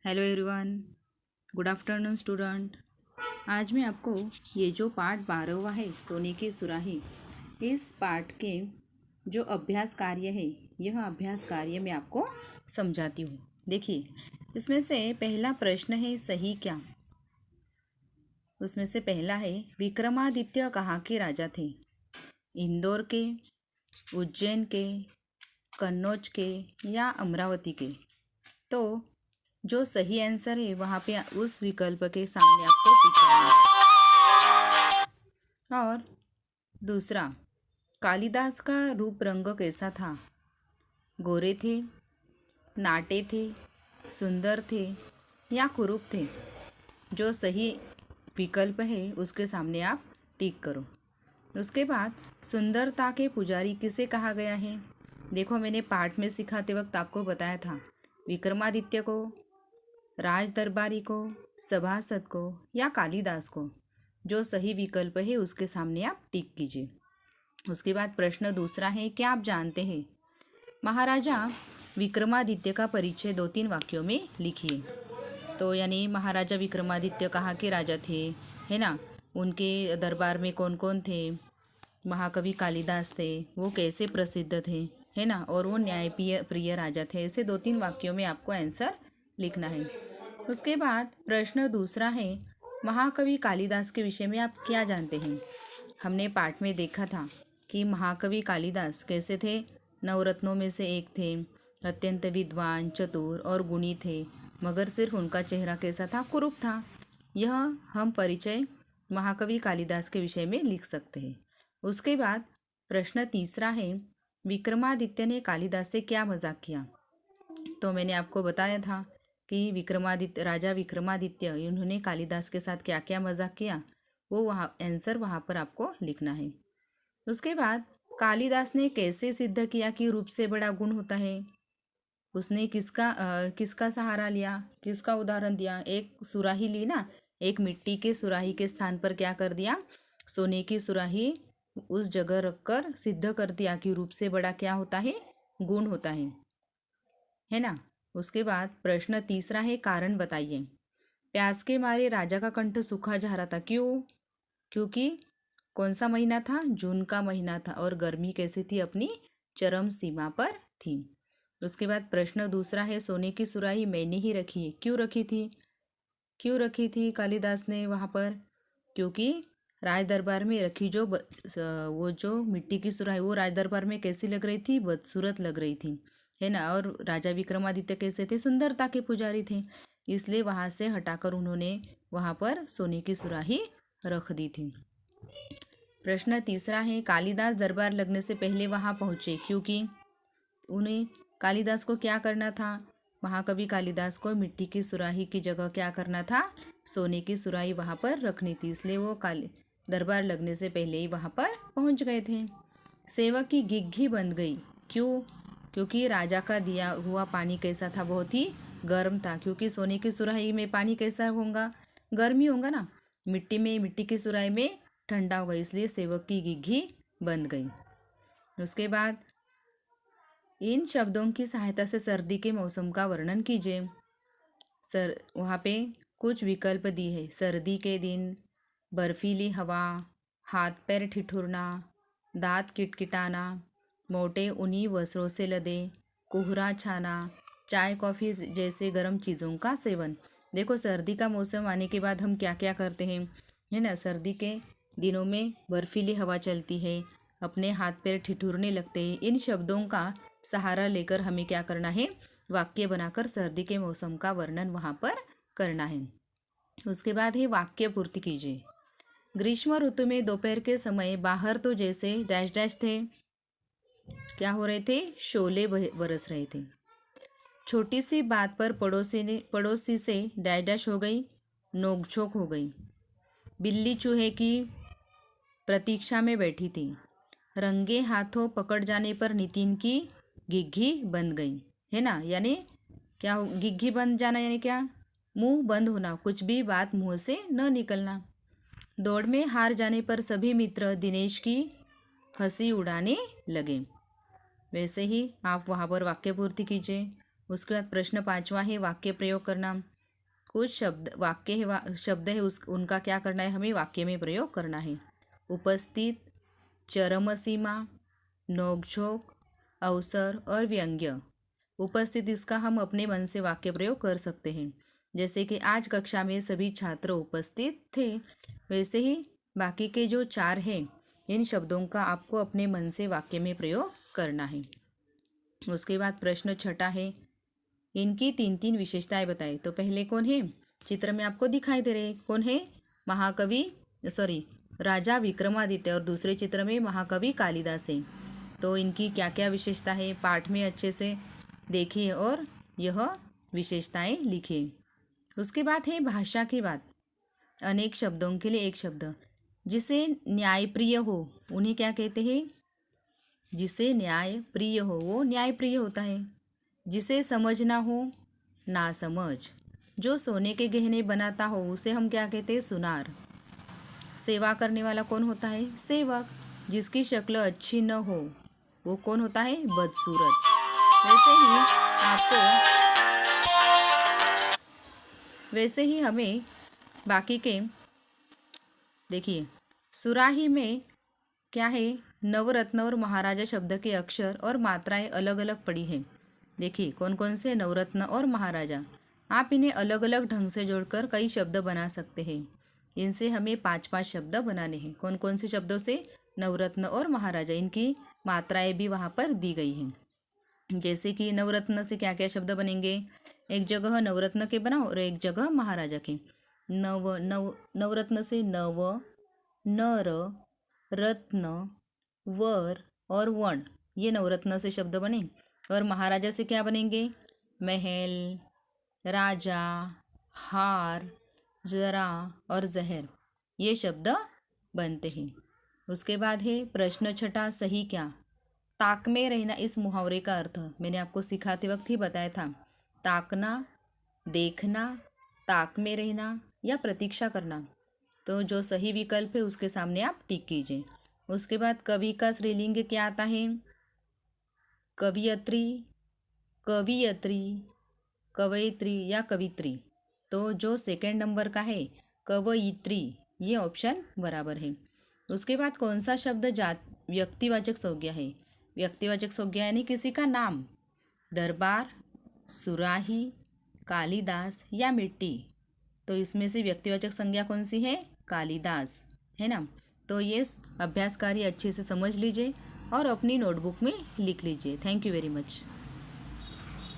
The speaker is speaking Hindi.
Hello everyone. Good afternoon student. आज मैं आपको ये जो पाठ 12वां है सोने की सुराही, इस पाठ के जो अभ्यास कार्य है, यह अभ्यास कार्य मैं आपको समझाती हूँ। देखिए, इसमें से पहला प्रश्न है सही क्या। उसमें से पहला है विक्रमादित्य कहाँ के राजा थे? इंदौर के, उज्जैन के, कन्नौज के या अमरावती के? तो जो सही आंसर है वहाँ पे उस विकल्प के सामने आपको टिक करना है। और दूसरा, कालिदास का रूप रंग कैसा था? गोरे थे, नाटे थे, सुंदर थे या कुरूप थे? जो सही विकल्प है उसके सामने आप टिक करो। उसके बाद सुंदरता के पुजारी किसे कहा गया है? देखो, मैंने पाठ में सिखाते वक्त आपको बताया था, विक्रमादित्य को, राज दरबारी को, सभासद को या कालिदास को। जो सही विकल्प है उसके सामने आप टिक कीजिए। उसके बाद प्रश्न दूसरा है, क्या आप जानते हैं महाराजा विक्रमादित्य का परिचय 2-3 वाक्यों में लिखिए। तो यानी महाराजा विक्रमादित्य कहाँ के राजा थे, है ना, उनके दरबार में कौन कौन थे, महाकवि कालिदास थे, वो कैसे प्रसिद्ध थे, है ना, और वो न्यायप्रिय प्रिय राजा थे। ऐसे 2-3 वाक्यों में आपको आंसर लिखना है। उसके बाद प्रश्न दूसरा है, महाकवि कालिदास के विषय में आप क्या जानते हैं? हमने पाठ में देखा था कि महाकवि कालिदास कैसे थे, नवरत्नों में से एक थे, अत्यंत विद्वान, चतुर और गुणी थे, मगर सिर्फ उनका चेहरा कैसा था? कुरूप था। यह हम परिचय महाकवि कालिदास के विषय में लिख सकते हैं। उसके बाद प्रश्न तीसरा है, विक्रमादित्य ने कालिदास से क्या मजाक किया? तो मैंने आपको बताया था कि राजा विक्रमादित्य इन्होंने कालिदास के साथ क्या क्या मजाक किया, वो वहाँ आंसर वहाँ पर आपको लिखना है। उसके बाद कालिदास ने कैसे सिद्ध किया कि रूप से बड़ा गुण होता है? उसने किसका सहारा लिया, किसका उदाहरण दिया? एक सुराही ली ना, एक मिट्टी के सुराही के स्थान पर क्या कर दिया, सोने की सुराही उस जगह रखकर सिद्ध कर दिया कि रूप से बड़ा क्या होता है? गुण होता है ना। उसके बाद प्रश्न तीसरा है, कारण बताइए। प्यास के मारे राजा का कंठ सूखा जा रहा था, क्यों? क्योंकि कौन सा महीना था? जून का महीना था और गर्मी कैसी थी? अपनी चरम सीमा पर थी। उसके बाद प्रश्न दूसरा है, सोने की सुराही मैंने ही रखी है, क्यों रखी थी? क्यों रखी थी कालिदास ने वहाँ पर? क्योंकि राज दरबार में रखी वो जो मिट्टी की सुराही, वो राज दरबार में कैसी लग रही थी? बदसूरत लग रही थी, है ना। और राजा विक्रमादित्य कैसे थे? सुंदरता के पुजारी थे, इसलिए वहाँ से हटाकर उन्होंने वहाँ पर सोने की सुराही रख दी थी। प्रश्न तीसरा है, कालिदास दरबार लगने से पहले वहाँ पहुँचे क्योंकि उन्हें कालिदास को क्या करना था? महाकवि कालिदास को मिट्टी की सुराही की जगह क्या करना था? सोने की सुराही वहाँ पर रखनी थी, इसलिए वो दरबार लगने से पहले ही वहाँ पर पहुँच गए थे। सेवक की घिघी बंद गई, क्यों? क्योंकि राजा का दिया हुआ पानी कैसा था? बहुत ही गर्म था, क्योंकि सोने की सुराही में पानी कैसा होगा? गर्म ही होगा ना। मिट्टी की सुराही में ठंडा होगा, इसलिए सेवक की घिघी बंद गई। उसके बाद इन शब्दों की सहायता से सर्दी के मौसम का वर्णन कीजिए। वहाँ पे कुछ विकल्प दी है, सर्दी के दिन, बर्फीली हवा, हाथ पैर ठिठुरना, दांत किटकिटाना, मोटे ऊनी वस्त्रों से लदे, कोहरा छाना, चाय कॉफ़ी जैसे गर्म चीज़ों का सेवन। देखो, सर्दी का मौसम आने के बाद हम क्या क्या करते हैं, है ना। सर्दी के दिनों में बर्फीली हवा चलती है, अपने हाथ पैर ठिठुरने लगते हैं। इन शब्दों का सहारा लेकर हमें क्या करना है? वाक्य बनाकर सर्दी के मौसम का वर्णन वहाँ पर करना है। उसके बाद ही वाक्य पूर्ति कीजिए। ग्रीष्म ऋतु में दोपहर के समय बाहर तो जैसे डैश डैश थे, क्या हो रहे थे? शोले बरस रहे थे। छोटी सी बात पर पड़ोसी से डैश डैश हो गई, नोकझोंक हो गई। बिल्ली चूहे की प्रतीक्षा में बैठी थी। रंगे हाथों पकड़ जाने पर नितिन की घिघी बंद गई, है ना। यानी क्या घिघी बंद जाना यानी क्या? मुंह बंद होना, कुछ भी बात मुंह से न निकलना। दौड़ में हार जाने पर सभी मित्र दिनेश की हंसी उड़ाने लगे। वैसे ही आप वहाँ पर वाक्य पूर्ति कीजिए। उसके बाद प्रश्न 5वां है वाक्य प्रयोग करना। कुछ वाक्य है, शब्द है उनका क्या करना है, हमें वाक्य में प्रयोग करना है। उपस्थित, चरमसीमा, नोकझोंक, अवसर और व्यंग्य। उपस्थित, इसका हम अपने मन से वाक्य प्रयोग कर सकते हैं, जैसे कि आज कक्षा में सभी छात्र उपस्थित थे। वैसे ही बाकी के जो 4 हैं, इन शब्दों का आपको अपने मन से वाक्य में प्रयोग करना है। उसके बाद प्रश्न 6 है, इनकी 3 विशेषताएं बताएं। तो पहले कौन है, चित्र में आपको दिखाई दे रहे कौन है, राजा विक्रमादित्य, और दूसरे चित्र में महाकवि कालिदास है। तो इनकी क्या क्या विशेषता है, पाठ में अच्छे से देखिए और यह विशेषताएं लिखिए। उसके बाद है भाषा की बात। अनेक शब्दों के लिए एक शब्द। जिसे न्यायप्रिय हो उन्हें क्या कहते हैं, जिसे न्याय प्रिय हो वो न्यायप्रिय होता है। जिसे समझना हो ना समझ। जो सोने के गहने बनाता हो उसे हम क्या कहते हैं, सुनार। सेवा करने वाला कौन होता है, सेवक। जिसकी शक्ल अच्छी न हो वो कौन होता है, बदसूरत। वैसे ही हमें बाकी के देखिए, सुराही में क्या है, नवरत्न और महाराजा शब्द के अक्षर और मात्राएं अलग अलग पड़ी हैं। देखिए कौन कौन से नवरत्न और महाराजा, आप इन्हें अलग अलग ढंग से जोड़कर कई शब्द बना सकते हैं। इनसे हमें 5-5 शब्द बनाने हैं। कौन कौन से शब्दों से, नवरत्न और महाराजा, इनकी मात्राएं भी वहाँ पर दी गई हैं। जैसे कि नवरत्न से क्या क्या शब्द बनेंगे, एक जगह नवरत्न के बनाओ और एक जगह महाराजा के। नवरत्न से नव, नर, रत्न, वर और वण, ये नवरत्न से शब्द बने। और महाराजा से क्या बनेंगे, महल, राजा, हार, जरा और जहर, ये शब्द बनते हैं। उसके बाद है प्रश्न 6, सही क्या। ताक में रहना, इस मुहावरे का अर्थ मैंने आपको सिखाते वक्त ही बताया था। ताकना, देखना, ताक में रहना या प्रतीक्षा करना। तो जो सही विकल्प है उसके सामने आप टिक कीजिए। उसके बाद कवि का स्त्रीलिंग क्या आता है, कवियत्री, कवियत्री, कवयित्री या कवित्री। तो जो सेकंड नंबर का है कवयित्री, ये ऑप्शन बराबर है। उसके बाद कौन सा शब्द व्यक्तिवाचक संज्ञा है। व्यक्तिवाचक संज्ञा यानी किसी का नाम, दरबार, सुराही, कालिदास या मिट्टी। तो इसमें से व्यक्तिवाचक संज्ञा कौन सी है, कालिदास, है ना। तो ये अभ्यास कार्य अच्छे से समझ लीजिए और अपनी नोटबुक में लिख लीजिए। Thank you very much.